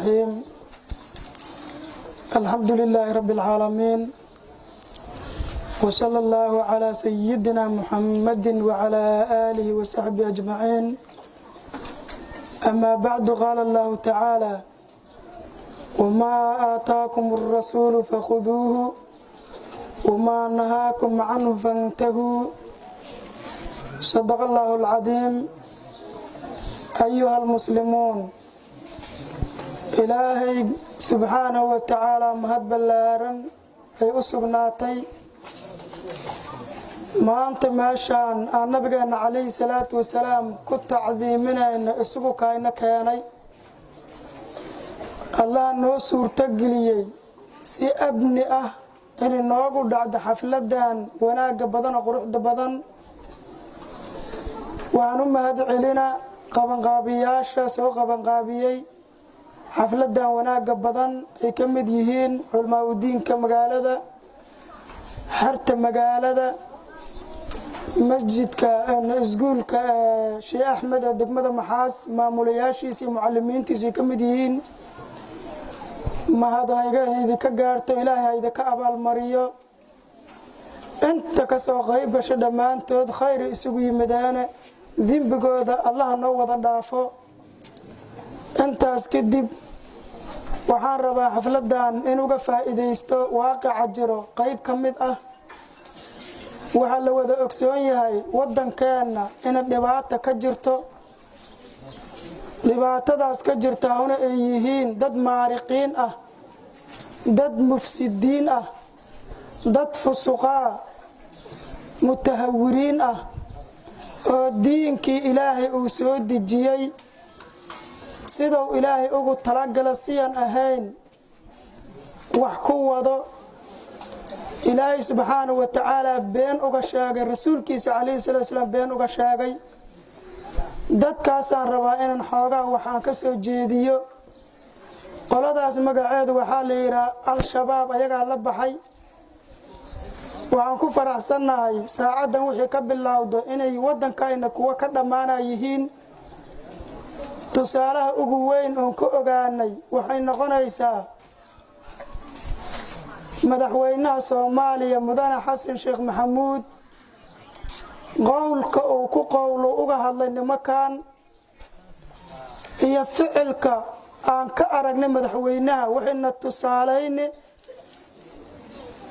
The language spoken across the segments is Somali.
الرحيم الحمد لله رب العالمين وصلى الله على سيدنا محمد وعلى آله وصحبه أجمعين أما بعد قال الله تعالى وما آتاكم الرسول فخذوه وما نهاكم عنه فانتهوا صدق الله العظيم أيها المسلمون إلهي سبحانه وتعالى مهد بلارن أي أسقناتي ما أنت ماشان النبي عليه الصلاة والسلام كنت عظيمنا إن أسقك إنك يعني الله نوسور تقليي سي أبني إن نوغو دعد حفلدان وناق بدن قروح بدن وعنو مهد علينا qabanqaabiyaasha soo qabanqaabiyay xafladan wanaaga badan ay ka mid yihiin culmaa diinka magaalada xarta magaalada masjidka iskuulka Sheikh Ahmed degmada Maxaas maamulayaashiisa mucallimiintiisa ka mid yihiin mahadayga ka gaarto Ilaahay ka abaal mariyo inta ka soo qayb gashay dhamaantood khayr isugu yimaadaan ذنبكودا الله نوض دافو انتاس كدب waxaan rabaa xafladan inuu ka faa'iideysto waaqic jiro qayb kamid ah waxa la wada ogsoon yahay wadankeena in dhibaato ka jirto dhibaatadaas ka jirta una ay yihiin dad maariqiin ah dad mufsidiin ah dad fusuqa mutahawiriin ah oo diinkii Ilaahay uu soo dejiyay sidoo Ilaahay ugu talagalay siyan ahayn wax ku wado Ilaahay subhanahu wa ta'ala been uga sheegay rasuulkiisa kaleey sallallahu been uga sheegay dadkaas aan rabaa inaan xoogaa waxaan ka soo jeediyo qoladaas magaceedu waxa la yiraahdaa al-shabaab ayaga la baxay waxaan ku faraxsanahay saacadan wixii ka bilowdo inay wadankayna kuwa ka dhamaanayihiin tusaalaha ugu weyn oo ku ogaanay waxay noqonaysaa madaxweynaha Soomaaliya mudane Xasan Sheekh Maxamuud qowlka uu ku qowlo uga hadlay nimankan iyo ficilka aan ka aragnay madaxweynaha waxayna tusaaleeyeen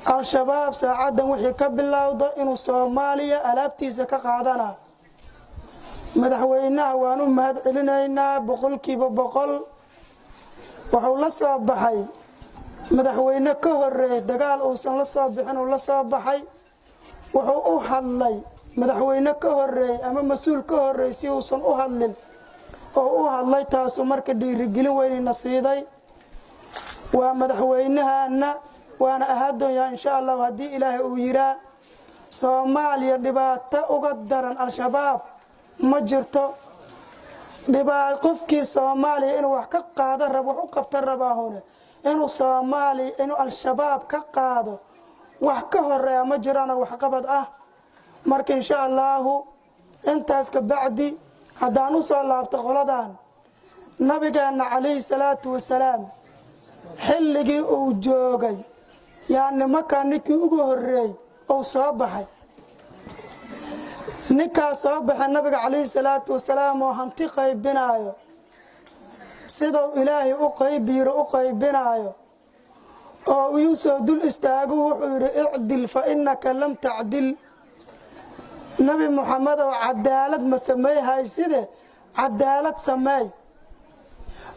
al-shabaab saacadan wixii ka bilowdo inuu Soomaaliya alaabtiisa ka qaadana madaxweynaha waanu mahad celinaynaa boqolkiiba boqol wuxuu la soo baxay madaxweyne ka horeeyay dagaal uusan la soo bixin oo la soo baxay wuxuu u hadlay madaxweyne ka horeeyay ama mas'uul ka horeeyay si uusan u hadlin oo u hadlay taas marka dhiirigelin weyn nasiiday waa madaxweynahana وانا اهدو يا ان شاء الله هدي الهي ويرا Soomaaliya dhibaato uga daran al-shabaab ma jirto dhibaato qofkii Soomaaliya inuu wax ka qaado rabo wax u qabta rabaahuna inuu Soomaaliya inuu al-shabaab ka qaado wax ka horeeya ma jirana wax qabad ah marka insha Allah intaas ka bacdi hadaan u soo laabto qoladan nabigeena kaleey salaatu wasalaam xilligii uu joogay يعني مكان نكي ugu horeey oo soo baxay ninka soo baxay nabiga kaleey salaatu wasalaam oo hanti qaybinaayo sidoo Ilaahay u qaybinaayo oo uu soo dul istaago wuxuu yiri i'dil fa innaka lam ta'dil nabi Muhammad oo cadaalad ma sameeyay sida cadaalad sameey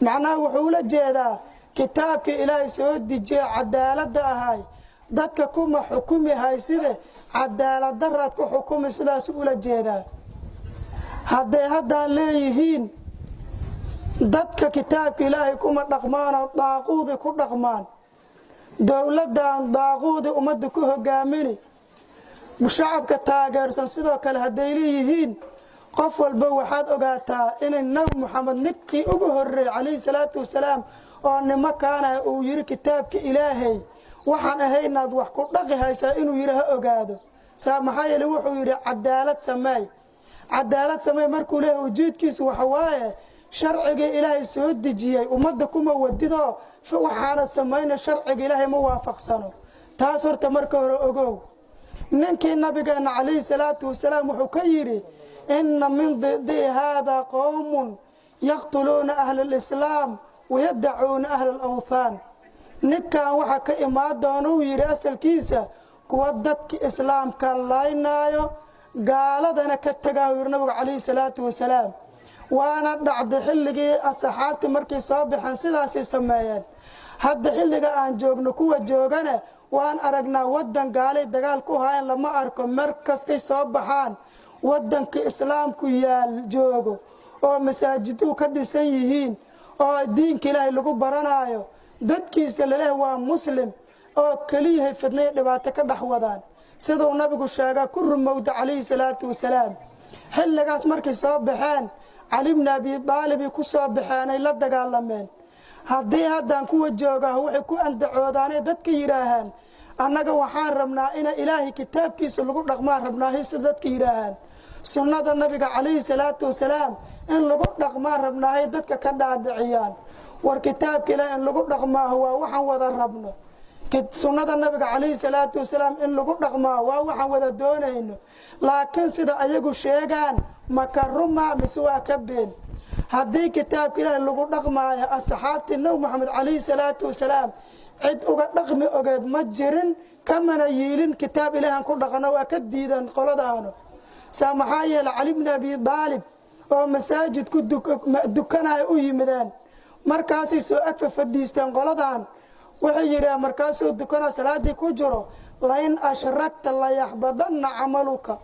macnaheedu wuxuu la jeedaa kitaabka Ilaahay soo dejiyay cadaalad ahay dadka kuma xukumi hayside cadaalad darad ku xukumi sidaas ula jeedaa hadda leeyihiin dadka kitaabka Ilaahay kuma dhaqmaan oo daaqoodi ku dhaqmaan dawladan daaqoodi umada ku hogaamini shacabka taageersan sidoo kale haday leeyihiin qof walba waxaad ogaataa in nabi Muhammad ninkii ugu horeeyay kaleey salaatu wasalaam oo nimankaana uu yiri kitaabka Ilaahay waxaan ahaynaad wax ku dhaqi haysaa inuu yiri ha ogaado saamaxay wuxuu yiri cadaalad sameey markuu leeyahay ujeedkiisu waxa waaye sharciga ilaahay soo dejiyay ummadda kuma wadido waxaana sameeyna sharciga ilaahay ma waafaqsano taas horta marka hore ogow ninkii nabigeena calayhi salaatu wasalaam wuxuu ka yiri inna min dhidi hada qawmun yaqtuluna ahla al-islam wa yad'una ahla al-awthan ninkan waxa ka imaadona uu yiri asalkiisa kuwa dadka islaamka laaynayo gaaladana ka tagaayo nabiga calayhi salaatu wasalaam waana dhacday xilligii asxaabtii markay soo baxan sidaas ay sameeyeen hadda xilliga aan joogno kuwa joogana waan aragnaa wadan gaalay dagaal ku haayeen lama arko markastay soo baxaan wadanka islaamku yaal joogo oo masaajidu ka dhisan yihiin oo diinka ilaahay lagu baranayo dadkiisa leeyahay waa muslim oo kaliya fidnay dhibaato ka dhaxwadaan sidoo nabigu sheegay ku rumowda calayhi salaatu wasalaam xilligaas markay soo baxeen Ali ibn Abi Talib ku soo baxeenay la dagaalameen haddii haddaan kuwa joogaa waxay ku andacoodaanay dadka yiraahaan annaga waxaan rabnaa in ilaahay kitaabkiisa lagu dhaqmaa rabnaa sida dadka yiraahaan sunnada nabiga calayhi salaatu wasalaam in lagu dhaqmaa rabnaa dadka ka dhaadhiciyaan war kitaabka ilaahay in lagu dhaqmaa waa waxaan wada rabno sunnada nabiga calayhi salaatu wasalaam in lagu dhaqmaa waa waxaan wada doonayno laakiin sida ayagu sheegaan makaruma miswaa ka been haddii kitaabka ilaahay lagu dhaqmaayo asxaabtii nabi maxamed calayhi salaatu wasalaam cid uga dhaqmi ogeed ma jirin kamana yiilin kitaab ilaahan ku dhaqana waa ka diidan qoladaano maxaa yeelay Ali ibn Abi Talib oo masaajid ku dukanayo u yimideen markaasay soo ag fadhiisteen qoladan waxay yiraahdeen markaasoo dukana salaadii ku jiro la in ashrakta la yahbadanna amaluka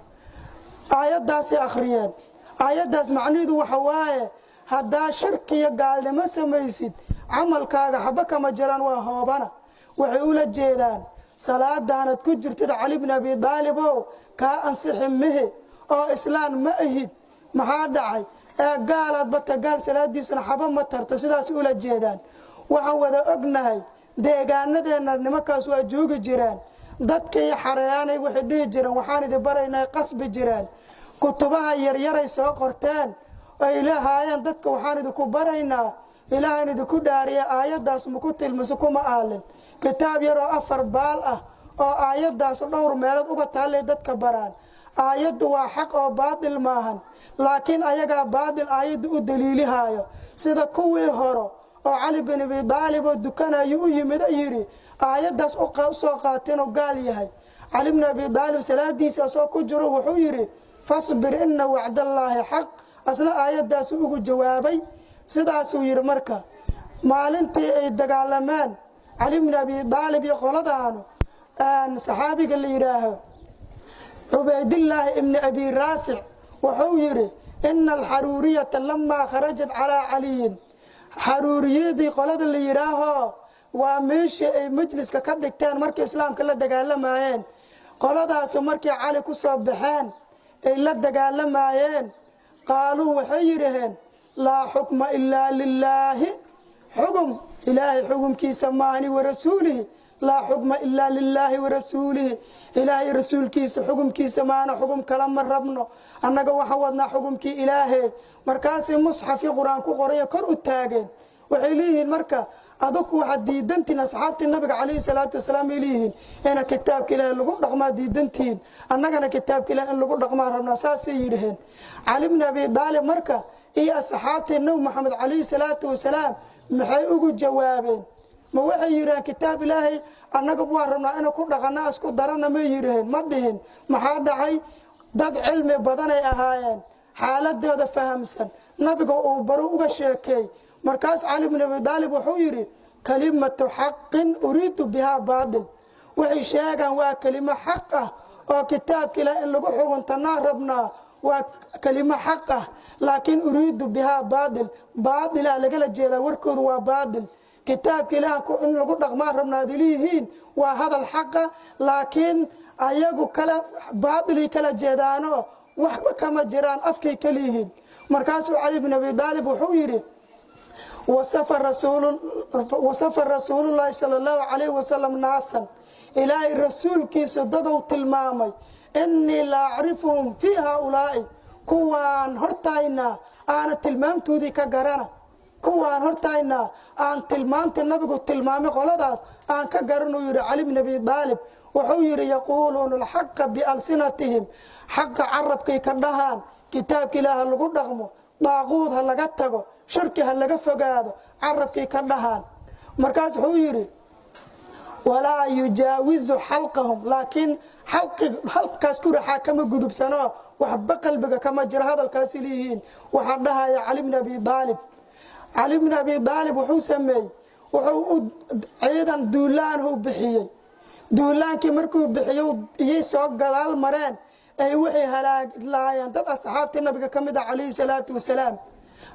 aayadaas akhriyeen aayadaas macnaheedu waxa waaye hadaa shirki iyo gaalnimo samaysid amalkaaga haba kama jiraan waa hoobana waxay ula jeedaan salaadaanad ku jirtid Ali ibn Abi Talib oo ka ansiximihi oo islaan ma ahid maxaa dhacay ee gaalad bata gaal salaadiisuna haba ma tarto sidaas ula jeedaan waxaan wada ognahay deegaanadeena nimankaas waa joogi jireen dadka iyo xareeyanay waxay dhigi jireen waxaan idin baraynaa qasbi jireen kutubaha yar soo qorteen ay ilaahayeen dadka waxaan idinku baraynaa ilaahan idinku dhaariya aayadaas ma ku tilmaso kuma aalin kitaab yar oo 4 baal ah oo aayadaas dhowr meelood uga taalay dadka baraan aayadu waa xaq oo baadil maahan laakiin ayaga baadil aayadu u daliilihaayo sida kuwii horo oo Ali ibn Abi Talib oo dukanayo u yimid yiri aayadaas u soo qaateen oo gaal yahay Ali ibn Abi Talib salaadiisa soo ku jiro wuxuu yiri fasbir inna wa'dallahi haq asna aayadaas ugu jawaabay sidaas uu yiri marka maalintii ay dagaalameen Ali ibn Abi Talib iyo qoladaano aan saxaabiga la yiraaho Ubaydillah ibn Abi Rafi' wuxuu yiri inna al-haruriyata lamma kharajat ala Ali haruriyadii qolada la yiraaho waa meeshii ay majliska ka dhigteen markii islaamka la dagaalamayeen qoladaas markii Ali ku soo baxeen ay la dagaalamayeen qaaluu waxay yiraahdeen laa xukma illa lillahi xukm ilaahi xukumkiisa maani wa rasuulihi laa xukma illa lillahi wa rasuulihi ilaahi rasuulkiisa xukumkiisa maana xukum kala ma rabno annaga waxa wadnaa xukumkii ilaahi markaasay musxaf quraan ku qoray kor u taageen waxay leeyihiin marka adku waxa diidantiin asxaabtii nabiga calayhi salaatu wasalaam leeyihiin in kitaabka ilaahay lagu dhaqmaa diidantiin annagana kitaabka ilaahay in lagu dhaqmaa rabnaa saasay yiraahdeen Ali ibn Abi Talib marka iyo asxaabtii nabi maxamed calayhi salaatu wasalaam maxay ugu jawaabeen ma waxay yiraahdeen kitaab ilaahay annaga waa rabnaa in ku dhaqanaa isku darana ma yiraahdeen ma dhihin maxaa dhacay dad cilmi badan ay ahaayeen xaaladooda fahamsan nabiga uu baro uga sheekay markaas Ali ibn Abi Talib wuxuu yiri kalimatu haqqin uriidu biha baadil waxay sheegan waa kalima xaq ah oo kitaabka ilaahay in lagu xukuntanaa rabnaa waa kalima xaq ah laakiin uriidu biha baadil baadil laga jeedaa warkoodu waa baadil kitaabka ilaahay in lagu dhaqmaa rabnaa dileeyihiin waa hadal xaq ah laakiin ayagu kala baadil kala jeedaano waxba kama jiraan afkay kaliyihiin markaas Ali ibn Abi Talib wuxuu yiri وصف رسول الله صلى الله عليه وسلم ناسا إلهي رسول كي سددوا تلمامي إني لا أعرفهم في هؤلاء كوان هرتاينا aana tilmaamtoodii ka garana kuwaan hortayna aan tilmaamta nabigu tilmaamay qoladaas aan ka garan uu yiri cali ibn abi talib wuxuu yiri yaquluuna alxaqa bialsinatihim xaqa carabkay ka dhahaan kitaabka ilaaha lagu dhaqmo daaquud ha laga tago shirki ha laga fogaado carabkay ka dhahaan markaas wuxuu yiri walaa yujaawizu xalqahum laakiin halkaas ku raxa kama gudubsano waxba qalbiga kama jira hadalkaas leeyihiin waxa dhahaya cali ibn abi talib علي بن أبي طالب وحو سمي وحو عيدا دولان هو بحيي دولان كي مركو بحيو يسوق قلال مرين اي وحي هلاك لايان دad أصحابتي النبي كمد عليه الصلاة والسلام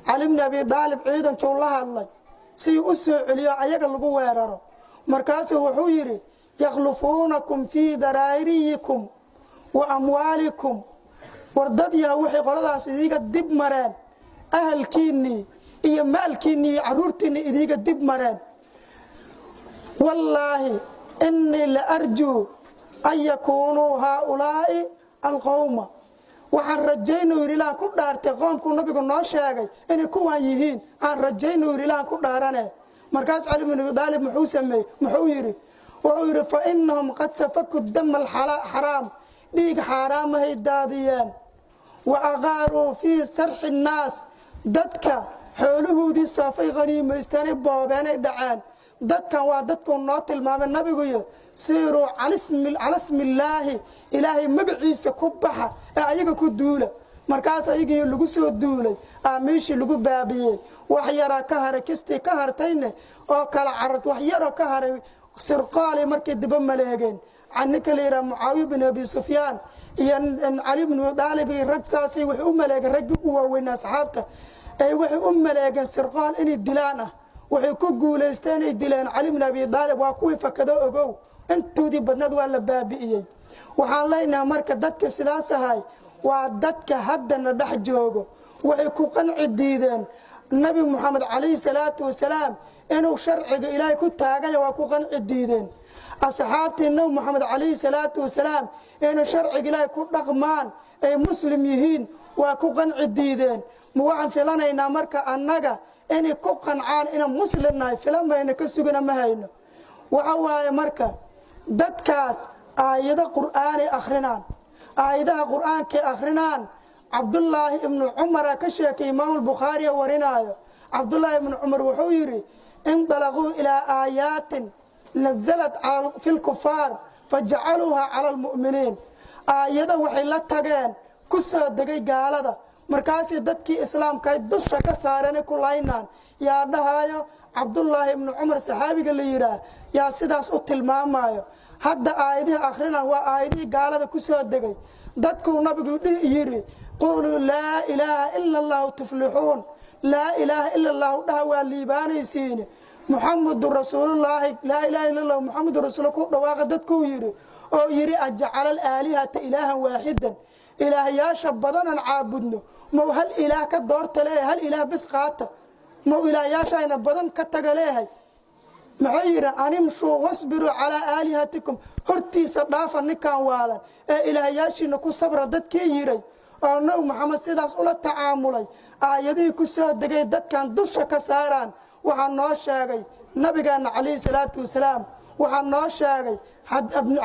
علي بن أبي طالب عيدا كي الله الله سي أسو عليا عيقا لقو ويرارو مركاسي وحو يري يخلفونكم في درائريكم وأموالكم وردد يا وحي قلدا سيديك دب مرين أهل كيني iyo maalkiini caruurtiini idiga dib mareen wallahi inni la arju ay yakunu haula'i alqawma waxaan rajaynaa ilaa ku dhaartay qoomku nabigu noo sheegay inay kuwan yihiin aan rajaynaa ilaa ku dhaarane markaas cali ibn abi talib muxuu yiri fa innahum qad safaku dam al-haram dhiig xaraam ay daadiyeen wa agharu fi sarh an-nas dadka xoolahoodii saafay qaniimaystaan boobeenay dhacaan dadkan waa dadku noo tilmaamay nabigu siiru alismillaahi ilaahay magaciisa ku baxa ee ayaga ku duula markaas ayaga lagu soo duulay aamiishi lagu baabiyay wax yara ka haray kisti ka hartayne oo kala carad wax yara ka haray sirqaali markii dib maleegeen عنك ليرى معاوية بن أبي سفيان ين علي بن أبي طالب رقصاسي وحي ملاك رقوا وين أصحابته أي وحي ملاك سرقان إني الدلانة وحي كوكو ليستان الدلان علي بن أبي طالب وكوي فكذا أجو أنتو دي بدند ولا بابئي وحالينا مركز دتك سلاسة هاي وعدتك هدنا دح جوجو وحي كوكن عديدين النبي محمد عليه الصلاة والسلام إنه شرع إلهي كنت هاجي وكوكن عديدين أصحابتي النبي محمد عليه الصلاة والسلام إنه شرع إلهي كنت رغمان أي مسلم يهين وكوكن عديدين موعن فلان إنا مركز النجا إني كوكن عان إنا مسلمنا فلان ما إنا كسجنا مهينه وعواي مركز دتكاس آيات القرآن آخرنان آيات القرآن كآخرنان عبد الله بن عمر كشك إمام البخاري ورنايا عبد الله بن عمر وحويري انطلقوا إلى آيات نزلت في الكفار فجعلوها على المؤمنين آيات وحيلات تجان كسر دقي قالدا مركاسي دتكي إسلام كاي دشة كسارني كلينان يا دهايا عبد الله بن عمر صحابي قال لي يا سيداس أتلمام مايو هذا آياتها آخرنا هو آياتي قالدا كسر دقي دتكو نبي يري قولوا لا إله إلا الله تفلحون لا إله إلا الله ده والليباني سين محمد رسول الله لا إله إلا الله محمد رسول الله دواقدتكو يري أو يري أجعل الآلهة إلها واحدا إله يا شبضنا عابدنا مو هل إله كدور تلاه هل إله بس قاطع مو إله يا شاين بدن كتجلاه معيرة أنمشوا واصبروا على آلهتكم هرتي صدافة نكان والا إله يا شي نكو صبر دتك يري أو محمد سيداس أولا تعاملي آيادي كسر دقي دت كان دشة كساران وعن ناشاقي نبينا عليه الصلاة والسلام وعن ناشاقي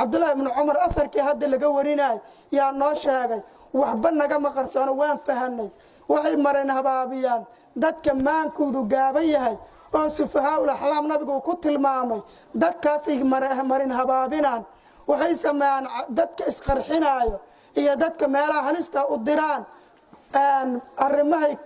عبد الله بن عمر أثر كي هذا اللي جوريناي يا ناشاقي وحبنا كما قرصنا وين فهني وحي مرنا بابيان دت كمان كودو جابيه وسفهاء الأحلام نبيكو كتل مامي دت كاسي مرنا بابينان وحي سمان دت كإسقرحنايو iyo dadka meelaha halista u diraan arrimahay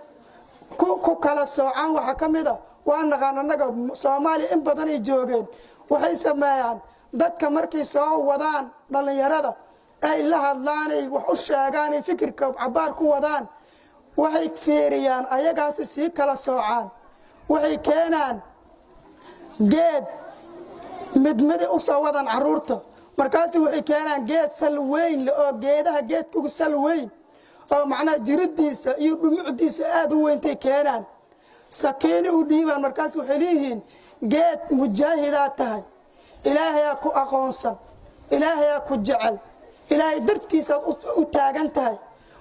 ku kala soocaan waxa kamida waa naqaan anaga Soomaaliya in badan ay joogeen waxay sameeyaan dadka markay soo wadaan dhalinyarada ay la hadlaan ay wax u sheegaan ay fikirka cabaar ku wadaan waxay fiiriyaan ayagaas si kala soocaan waxay keenaan geed mid u soo wadan caruurta markaasi waxay keenaan geed sal weyn oo geedaha geedku sal weyn oo macnaa jiridiisa iyo dhumucdiisa aad u weentay keenaan sakeeni u dhiibaan markaas waxay leeyihiin geed mujaahidaad tahay ilaahay ku aqoonsan ilaahay ku jecel ilaahay dartiisa u taagan tahay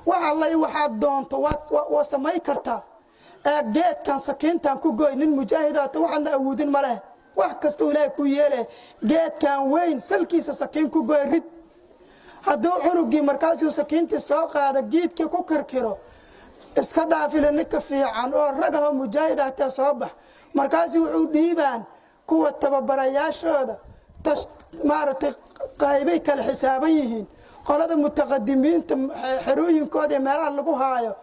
waxa la waxaad doonto waa samay kartaa geedkan sakiintan ku gooy nin mujaahidaata waxaadna awoodin ma leh wax kasta ilaahay ku yeelay geedkan weyn salkiisa sakiin ku gooy rid hadduu cunugii markaasuu sakiintii soo qaada geedkii ku kirkiro iska dhaafile ninka fiican oo ragaho mujaahidaata soo bax markaasuu wuxuu dhiibaan kuwa tababarayaashooda maaragtay qaybay kala xisaaban yihiin qolada mutaqadimiinta xerooyinkooda meelaha lagu haayo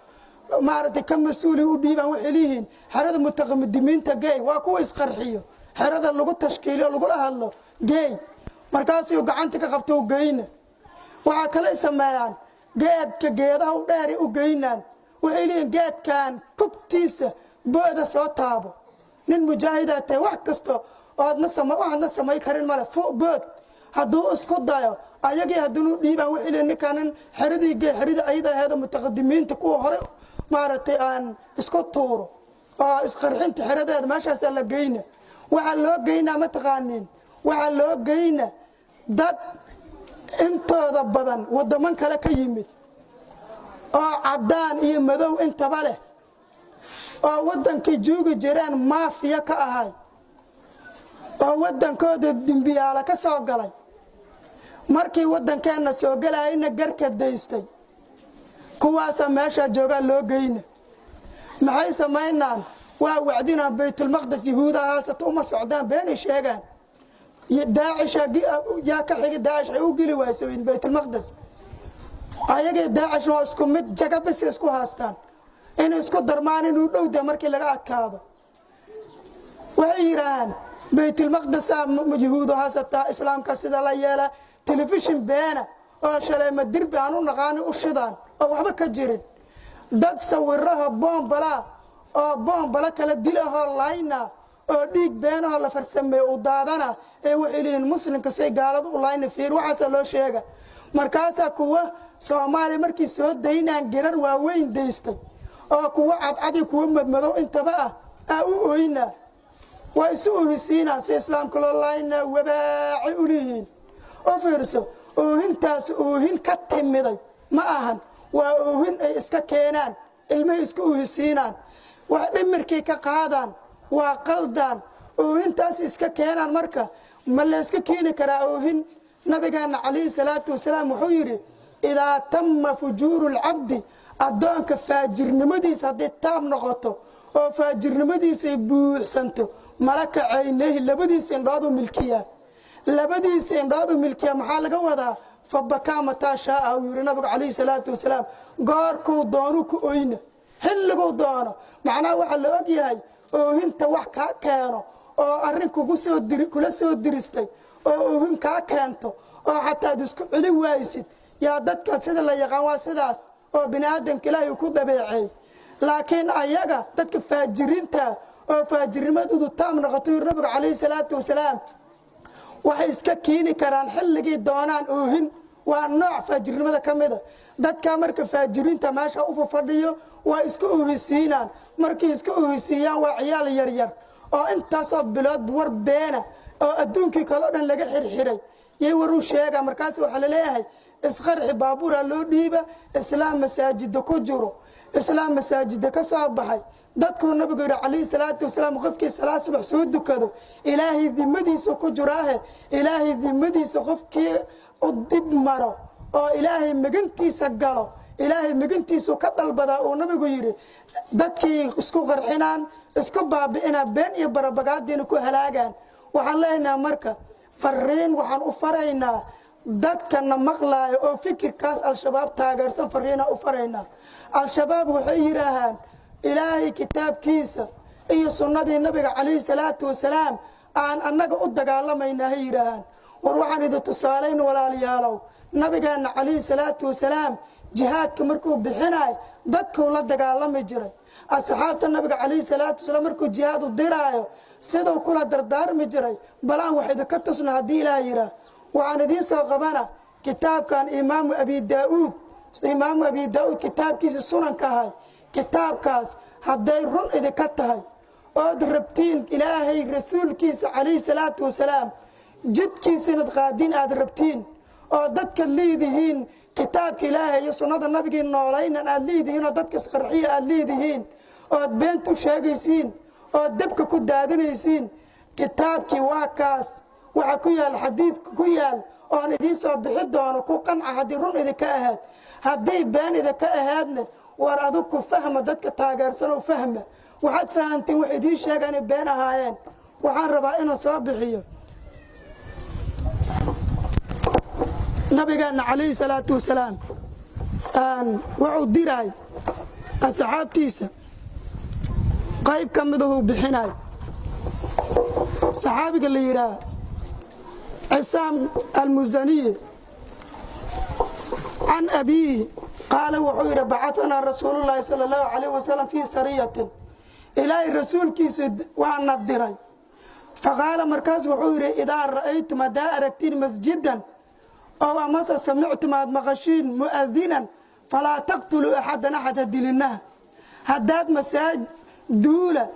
maaragtay ka mas'uuli u dhiibaan waxay leeyihiin xerada mutaqadimiinta geey waa kuwa isqarxiyo xerada lagu tashkiiliyo lagu hadlo geey markaasuu gacanta ka qabto u geyna waxa kale sameeyaan geedaha u dheer u geynaan waxay leeyihiin geedkan kugtiisa booda soo taabo nin mujaahidaata wax kasta waxaadna samay karin male bood hadduu isku dayo ayagii hadduu dhiibaan waxay leeyihiin ninkanan xeradii ayada aheeda mutaqadimiinta kuwa hore maaragtay aan isku tuuro oo isqarxinta xeradeeda meeshaas la geyna waxa loo geynaa ma taqaaniin waxa loo geyna dad intooda badan wadaman kale ka yimid oo cadaan iyo madow intaba leh oo wadankii joogi jireen maafiya ka ahay oo wadankooda dimbiyaala ka soo galay markii wadankeena soo galayna garka daystay kuwaasa meesha jooga loo geyna maxay sameynaan waa wacdina baytul maqdis yahuudahaasatu uma socdaan been sheegaan daacish yaa ka xigay daacish ay u geli waysay baytul maqdis ayaga daacish waa isku mid jagabis isku haastaan in isku darmaan inuu dhowda markii laga adkaado waxay yiraahdaan baytul maqdis yahuudahaasata islaamka sida la yeela telefishin beena oo shaleema dirbi aan u naqaan u shidaan oo waxba ka jirin dad sawiraha bombala kala dilaho layna oo dhiig beenaha la farsameeyo u daadana ee waxay leeyihiin muslimka say gaalada u layna fiir waxaas loo sheega markaasa kuwa Soomaali markii soo daynaan garar waaweyn deystay oo kuwa cadcadi kuwa madmadow intaba u ooyna waa isu hisiinaa si islaamka loo layna wabaaci u leeyihiin oo fiirso oohintaas oohin ka timiday ma ahan waa oohin ay iska keenaan ilmaha isku hisiinaan wax dhimirkii ka qaadaan waa qaldaan oohintaas iska keenaan marka ma la iska keeni karaa oohin nabigeena calayhi salaatu wasalaam wuxuu yiri idaa tamma fujuurul cabdi adoonka faajirnimadiisa haddii taam noqoto oo faajirnimadiisa ay buuxsanto malaka caynahi labadiisa indhood u milkiya maxaa laga wadaa fabakaa mataa shaa yiri nabiga calayhi salaatu wasalaam goorkuu doonu ku oyna xilliguu doono macnaha waxa la og yahay oohinta wax kaa keeno oo arrin kula soo diristay oo oohin kaa keento oo xataa isku celi waysid yaa dadka sida la yaqaan waa sidaas oo bini'aadamka Ilaahay ku dabeecay laakiin ayaga dadka faajiriinta oo faajirnimadoodu taam noqotay nabiga calayhi salaatu wasalaam waxay iska keeni karaan xilligii doonaan oohin waa nooc faajirnimada kamida dadka marka faajiriinta meesha u fadhiyo waa isku oohisiinaan markii isku oohisiiyaan waa ciyaal yar yar oo intaas bilood war beena oo adduunkii kale dhan laga xirxiray yey waru sheega markaas waxa la leeyahay isqarxi baabuura loo dhiiba islaam masaajid ku jiro islaam masaajid ka soo baxay dadku nabiga calayhi salaatu wasalaam qofkii salaad subax soo dukado ilaahay dimadiisa ku jiraahe ilaahay dimadiisa qofkii u dib maro oo ilaahay magantiisa galo ilaahay magantiisa ka dalbada oo nabigu yiri dadkii isku qarxinaan isku baabi'ina been iyo barabagaadina ku halaagaan waxaan leenahay marka fariin waxaan u faraynaa dadkana maqlaayo oo fikirkaas al-shabaab taageersan fariina u faraynaa al-shabaab waxay yiraahdaan ilaahay kitaabkiisa iyo sunnadii nabiga calayhi salaatu wasalaam aan annaga u dagaalamayna hay yiraahdaan war waxaan idin tusaaleyn walaalayaalow nabigeena calayhi salaatu wasalaam jihaadka markuu bixinay dadku la dagaalami jiray asxaabta nabiga calayhi salaatu wasalaam markuu jihaad u diraayo sidoo kula dardaarmi jiray balaan waxay ka tusnaa hadii ilaahay yiraahdo waxaan idin soo qabana kitaabkan imaam abi daawud kitaabkiisa sunanka ahay kitaabkaas haday run idinka tahay oo rabtiin ilaahay rasuulkiisa calayhi salaatu wasalaam jidkiisa qaadin aad rabtiin oo dadka leedihiin kitaabka Ilaahay iyo sunnada nabiga noolaynan aad leedihiin oo dadka isqarxiya aad leedihiin oo beentu sheegaysiin oo dabka ku daadinaysiin kitaabkii waa kaas waxa ku yaal xadiidka ku yaal oo idin soo bixi doono ku qanca hadii run idinka ahaad hadii been idinka ahaadna war adigu ku fahma dadka taageersan oo fahma waxaad fahantiin wax idin sheegaan been ahaayeen waxaan rabaa inaan soo bixiyo nabigeena calayhi salaatu wasalaam wuxuu diray asxaabtiisa qayb ka mid ah bixinay saxaabiga la yiraahdo عصام المزني عن أبيه قال وحير بعثنا رسول الله صلى الله عليه وسلم في سرية إلى الرسول كيسد وأن الدري فقال مركز وحير إذا رأيتم دائرتين مسجدا أو أمس سمعتم مغشين مؤذنا فلا تقتلوا أحدا أحد دلنا هداد مساج دولة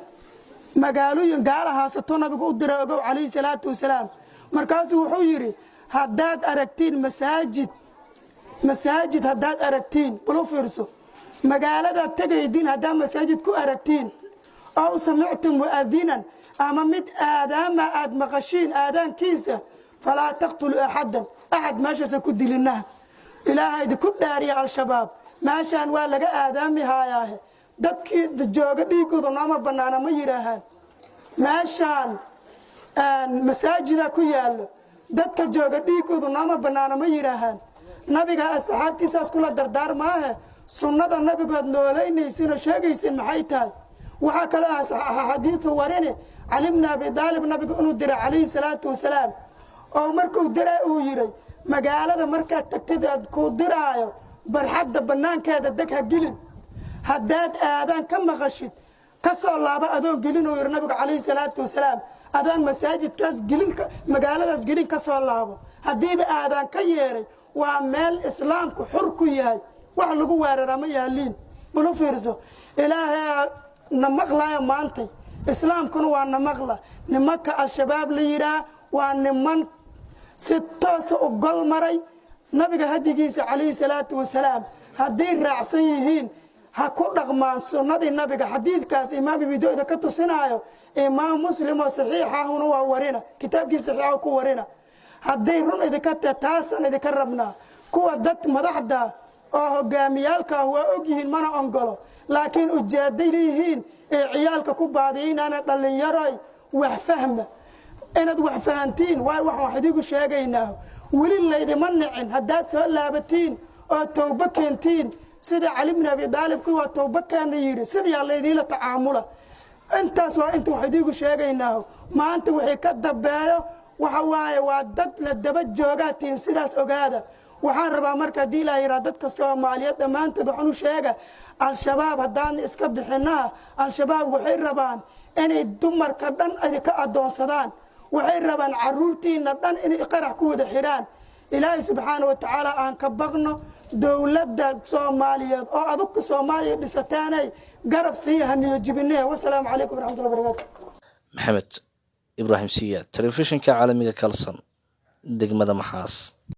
مقالوا ينقالها ستونا بقدر عليه الصلاة والسلام markaas wuxuu yiri hadaad aragtiin masaajid hadaad aragtiin bal fiirso magaalada tagaydin hadaa masaajid ku aragtiin oo samictum muadinan ama mid aadama aad maqashiin aadaankiisa fala taqtulu ahad maasha ku dilina ilaahay ku dhaariya al-shabaab maashan waa laga aadaami haayah dadkii jooga dhiigooda nama banaana ma yiraahaan maashan masaajida ku yaalo dadka jooga dhiigoodu nama banaana ma yiraahaan nabiga asxaabtiisa kula dardaarmaahe sunnada nabigood nooleynaysiin sheegaysiin maxay tahay waxa kale xadiis warine Ali ibn Abi Talib nabiga inuu diray calayhi salaatu wasalaam oo markuu diray uu yiri magaalada marka tagtid aad ku diraayo barxadda banaankeeda dadka gelin hadaad aadan ka maqashid ka soo laaba adoon gelin oo yiri nabiga calayhi salaatu wasalaam adaan masaajidkaas gelinka magaaladaas gelin ka soo laabo hadiiba aadan ka yeeray waa meel islaamku xur ku yahay wax lagu weerara ma yaaliin bulu fiirso ilaahay na maqlaayo maanta islaamkuna waa na maqla nimanka al-shabaab la yiraa waa niman si toos u gol maray nabiga hadigiisa calayhi salaatu wasalaam hadii raacsan yihiin ha ku dhaqmaan sunnadii nabiga xadiidkaas imaam ibnu dawud ka tusinayo imaam muslim oo saxiix ah waa warina kitaabkiisa saxiix ku warina hadii run idinka taasan idinka rabnaa kuwa dad madaxda oo hogaamiyalka waa og yihiin mana ongolo laakiin ujeeday leeyihiin ee ciyaalka ku baadiyayna dhalinyaro wax fahma inaad wax fahantiin wax idigu sheegaynaa wali leedima nicin hadaad soo laabatiin oo tawba keentiin sida Ali ibn Abi Talib ku waa tawba kan yiri sida leedila tacaamula intaas waa inta wax idigu sheegaynaa maanta wixii ka dambeeyo waxa waaye waa dad la daba joogaatiin sidaas ogaada waxaan rabaa marka diilay dadka Soomaaliyeed dhamaantood waxaan u sheega al-shabaab hadaan iska bixinaa al-shabaab waxay rabaan inay dumarka dhan ay ka adoonsadaan waxay rabaan caruurtiina dhan inay qarax ku wada xiraan ilaahay subhanahu wa ta'ala aan ka baqno dawladda Soomaaliyeed oo adugka Soomaaliya dhisataanay garab siiyahaniyo jibinay wassalaamu alaykum warahmatullahi wabarakatuh maxamed ibraahim siyaad telefishinka caalamiga Kalson degmada Maxaas.